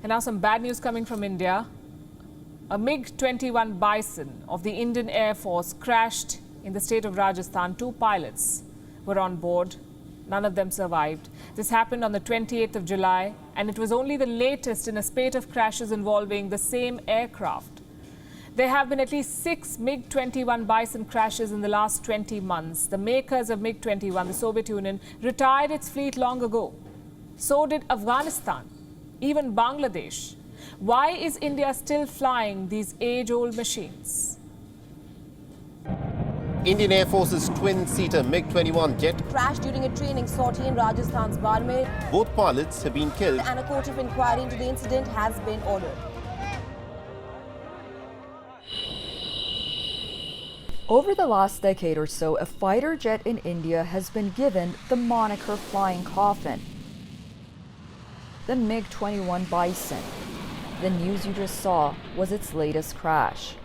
And now some bad news coming from India. A MiG-21 Bison of the Indian Air Force crashed in the state of Rajasthan. 2 pilots were on board. None of them survived. This happened on the 28th of July, and it was only the latest in a spate of crashes involving the same aircraft. There have been at least 6 MiG-21 Bison crashes in the last 20 months. The makers of MiG-21, the Soviet Union, retired its fleet long ago. So did Afghanistan, even Bangladesh. Why is India still flying these age-old machines? Indian Air Force's twin-seater MiG-21 jet crashed during a training sortie in Rajasthan's Barmer. Both pilots have been killed. And a court of inquiry into the incident has been ordered. Over the last decade or so, a fighter jet in India has been given the moniker Flying Coffin. The MiG-21 Bison. The news you just saw was its latest crash.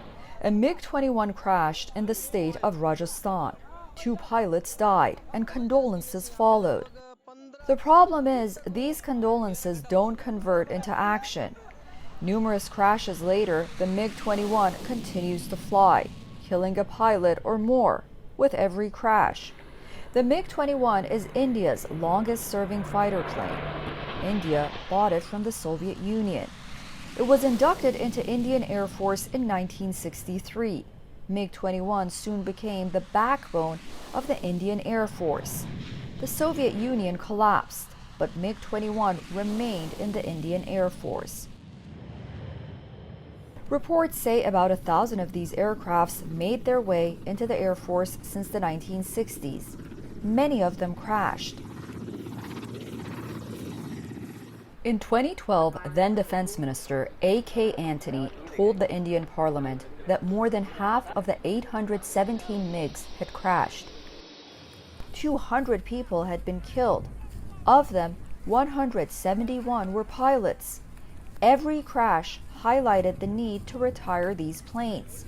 A MiG-21 crashed in the state of Rajasthan. 2 pilots died and condolences followed. The problem is, these condolences don't convert into action. Numerous crashes later, the MiG-21 continues to fly, killing a pilot or more with every crash. The MiG-21 is India's longest-serving fighter plane. India bought it from the Soviet Union. It was inducted into Indian Air Force in 1963. MiG-21 soon became the backbone of the Indian Air Force. The Soviet Union collapsed, but MiG-21 remained in the Indian Air Force. Reports say about 1,000 of these aircrafts made their way into the Air Force since the 1960s. Many of them crashed. In 2012, then Defense Minister A.K. Antony told the Indian Parliament that more than half of the 817 MiGs had crashed. 200 people had been killed. Of them, 171 were pilots. Every crash highlighted the need to retire these planes.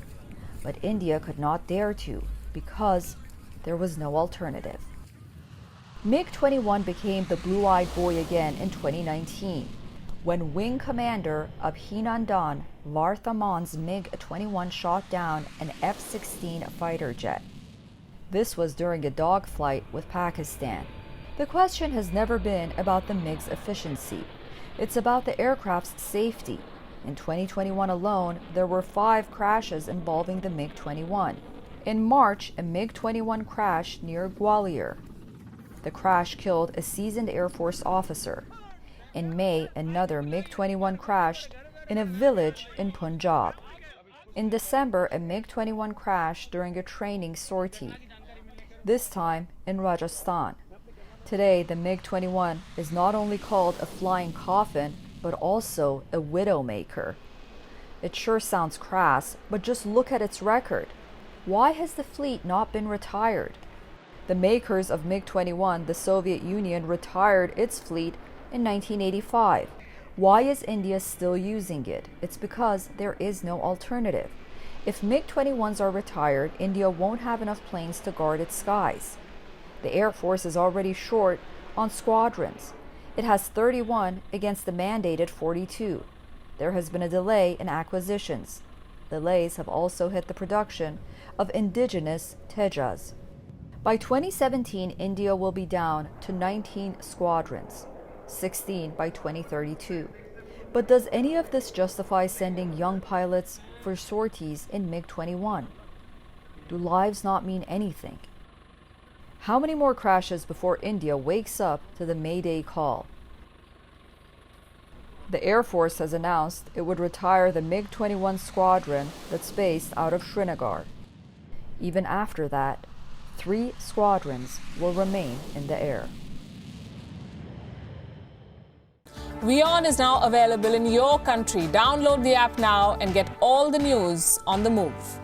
But India could not dare to, because there was no alternative. MiG-21 became the blue-eyed boy again in 2019, when Wing Commander Abhinandan Varthaman's MiG-21 shot down an F-16 fighter jet. This was during a dogfight with Pakistan. The question has never been about the MiG's efficiency. It's about the aircraft's safety. In 2021 alone, there were 5 crashes involving the MiG-21. In March, a MiG-21 crashed near Gwalior. The crash killed a seasoned Air Force officer. In May, another MiG-21 crashed in a village in Punjab. In December, a MiG-21 crashed during a training sortie, this time in Rajasthan. Today, the MiG-21 is not only called a flying coffin, but also a widowmaker. It sure sounds crass, but just look at its record. Why has the fleet not been retired? The makers of MiG-21, the Soviet Union, retired its fleet in 1985. Why is India still using it? It's because there is no alternative. If MiG-21s are retired, India won't have enough planes to guard its skies. The Air Force is already short on squadrons. It has 31 against the mandated 42. There has been a delay in acquisitions. Delays have also hit the production of indigenous Tejas. By 2017, India will be down to 19 squadrons, 16 by 2032. But does any of this justify sending young pilots for sorties in MiG-21? Do lives not mean anything? How many more crashes before India wakes up to the Mayday call? The Air Force has announced it would retire the MiG-21 squadron that's based out of Srinagar. Even after that, 3 squadrons will remain in the air. WION is now available in your country. Download the app now and get all the news on the move.